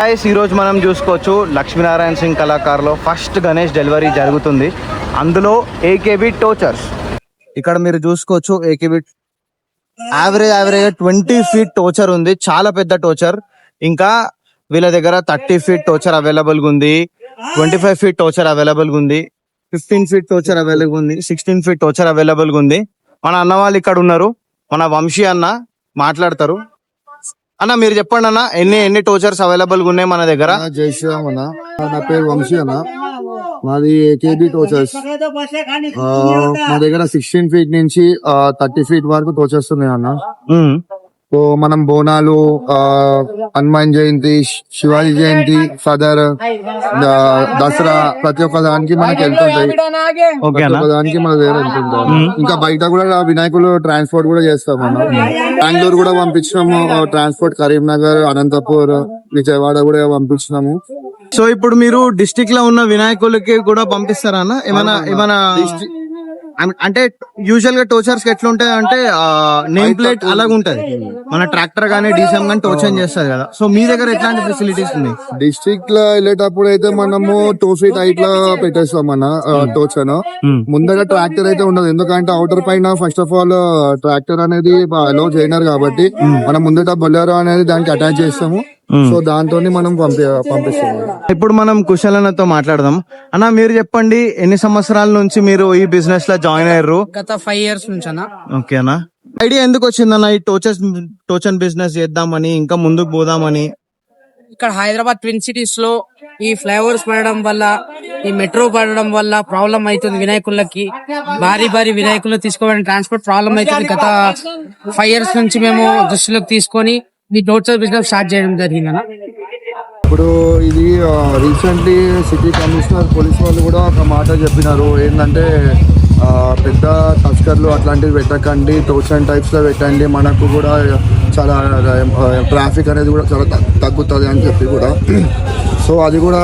Guys ఈరోజు మనం చూసుకోవచ్చు లక్ష్మీనారాయణ సింగ్ కళాకారులో ఫస్ట్ గణేష్ డెలివరీ జరుగుతుంది. అందులో ఏకేబీ టోచర్స్ ఇక్కడ మీరు చూసుకోవచ్చు. ఏకేబీ యావరేజ్ 20 feet టోచర్ ఉంది, చాలా పెద్ద టోచర్. ఇంకా వీళ్ళ దగ్గర 30 feet టోచర్ అవైలబుల్ గా ఉంది, 25 feet టోచర్ అవైలబుల్ గా ఉంది, 15 feet టోచర్ అవైలబుల్ ఉంది, 16 feet టోచర్ అవైలబుల్ గా ఉంది. మన అన్న వాళ్ళు ఇక్కడ ఉన్నారు, మన వంశీ అన్న మాట్లాడతారు. అన్న మీరు చెప్పండి అన్న, ఎన్ని టోచర్స్ అవైలబుల్ గా ఉన్నాయి మన దగ్గర? జై శ్రీరామ్ అన్న, నా పేరు వంశీ అన్న, మాది ఏకేబీ టోచర్స్. మా దగ్గర 16 feet నుంచి 30 feet వరకు టోచర్స్ ఉన్నాయి అన్న. సో మనం బోనాలు, హనుమాన్ జయంతి, శివాజీ జయంతి, ఫదర్, దసరా ప్రతి ఒక్క దానికి మనకి వెళ్తుంటాయి. దానికి మన దగ్గర వెళ్తుంటాం. ఇంకా బయట కూడా వినాయకులు ట్రాన్స్పోర్ట్ కూడా చేస్తాం అన్న. బెంగళూరు కూడా పంపించినాము ట్రాన్స్పోర్ట్, కరీంనగర్, అనంతపూర్, విజయవాడ కూడా పంపించినాము. సో ఇప్పుడు మీరు డిస్ట్రిక్ట్ లో ఉన్న వినాయకులకి కూడా పంపిస్తారా అన్న? ఏమైనా అంటే యూజువల్ గా టోచర్స్ ఎట్లా ఉంటాయి అంటే నేమ్ ప్లేట్ అలాగ ఉంటది, మన ట్రాక్టర్ గానీ డీసీఎం గానీ టోచర్ చేస్తారు కదా. సో మీ దగ్గర ఎట్లాంటి ఫెసిలిటీస్ ఉన్నాయి? డిస్ట్రిక్ట్ లో వెళ్ళేటప్పుడు అయితే మనము 2 feet హైట్ లో పెట్టేస్తాం అన్న టోచర్. ముందర ట్రాక్టర్ అయితే ఉండదు, ఎందుకంటే అవుటర్ పైన ఫస్ట్ ఆఫ్ ఆల్ ట్రాక్టర్ అనేది అలో చేయనరు కాబట్టి మనం ముందట బొలెరో అనేది దానికి అటాచ్ చేస్తాము. సో దాంతో మనం పంపిస్తాము. ఇప్పుడు మనం కుశలన్నతో మాట్లాడదాం. అన్న మీరు చెప్పండి, ఎన్ని సంవత్సరాల నుంచి మీరు ఈ బిజినెస్ లో జాయిన్ అయ్యారు? గత 5 years నుంచి అన్న. ఓకేనా, ఐడియా ఎందుకు వచ్చిందన్న ఈ టోచన్ బిజినెస్ చేద్దామని, ఇంకా ముందుకు పోదామని? ఇక్కడ హైదరాబాద్ ట్విన్ సిటీస్ లో ఈ ఫ్లైఓవర్స్ పడడం వల్ల, ఈ మెట్రో పడడం వల్ల ప్రాబ్లం అవుతుంది వినాయకులకి. భారీ వినాయకులు తీసుకోవడానికి ట్రాన్స్పోర్ట్ ప్రాబ్లం అవుతుంది. గత 5 years నుంచి మేము దృష్టిలోకి తీసుకొని ఈ టోచర్ బిజినెస్ స్టార్ట్ చేయడం జరిగిందన్న. ఇప్పుడు ఇది రీసెంట్లీ సిటీ కమిషనర్ పోలీస్ వాళ్ళు కూడా ఒక మాట చెప్పినారు, ఏంటంటే పెద్ద తస్కర్లు అట్లాంటివి పెట్టకండి, టోచన్ టైప్స్ లో పెట్టండి, మనకు కూడా చాలా ట్రాఫిక్ అనేది కూడా చాలా తగ్గుతుంది అని చెప్పి కూడా. సో అది కూడా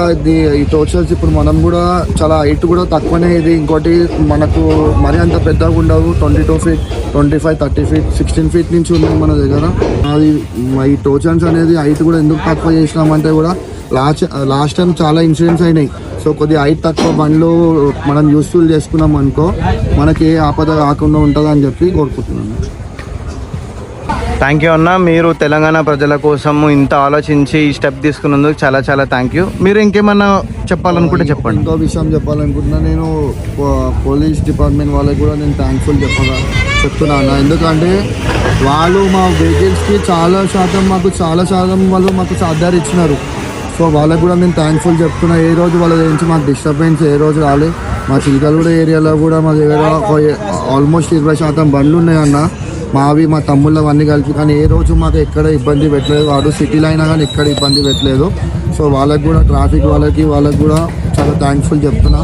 ఈ టోచర్స్ ఇప్పుడు మనం కూడా చాలా హైట్ కూడా తక్కువనే. ఇది ఇంకోటి మనకు మరీ అంత పెద్దగా ఉండవు, 22 feet, 25, 30 feet, 16 feet నుంచి ఉంది మన దగ్గర. అది ఈ టోచన్స్ అనేది హైట్ కూడా ఎందుకు తక్కువ చేసినామంటే కూడా లాస్ట్ టైం చాలా ఇన్సిడెంట్స్ అయినాయి. సో కొద్దిగా హైట్ తక్కువ బండ్లు మనం యూస్ఫుల్ చేసుకున్నాం అనుకో, మనకి ఏ ఆపద కాకుండా ఉంటుంది అని చెప్పి కోరుకుంటున్నాను. థ్యాంక్ యూ అన్న, మీరు తెలంగాణ ప్రజల కోసం ఇంత ఆలోచించి ఈ స్టెప్ తీసుకున్నందుకు చాలా చాలా థ్యాంక్ యూ. మీరు ఇంకేమన్నా చెప్పాలనుకుంటే చెప్పండి. ఇంకో విషయం చెప్పాలనుకుంటున్నా, నేను పోలీస్ డిపార్ట్మెంట్ వాళ్ళకి కూడా నేను థ్యాంక్ఫుల్ చెప్తున్నాను. ఎందుకంటే వాళ్ళు మా వెహికల్స్కి చాలా శాతం వాళ్ళు మాకు ఆధార్ ఇచ్చినారు. సో వాళ్ళకి కూడా నేను థ్యాంక్ఫుల్ చెప్తున్నా. ఏ రోజు వాళ్ళ గురించి మాకు డిస్టర్బెన్స్ ఏ రోజు రాలేదు. మా చిలకలగూడ ఏరియాలో కూడా మా దగ్గర ఆల్మోస్ట్ 20% బండ్లు ఉన్నాయన్న, మావి మా తమ్ముళ్ళు అవన్నీ కలిపి. కానీ ఏ రోజు మాకు ఎక్కడ ఇబ్బంది పెట్టలేదు, వాడు సిటీలో అయినా కానీ ఎక్కడ ఇబ్బంది పెట్టలేదు. సో వాళ్ళకి కూడా ట్రాఫిక్ వాళ్ళకి కూడా చాలా థ్యాంక్ఫుల్ చెప్తున్నా.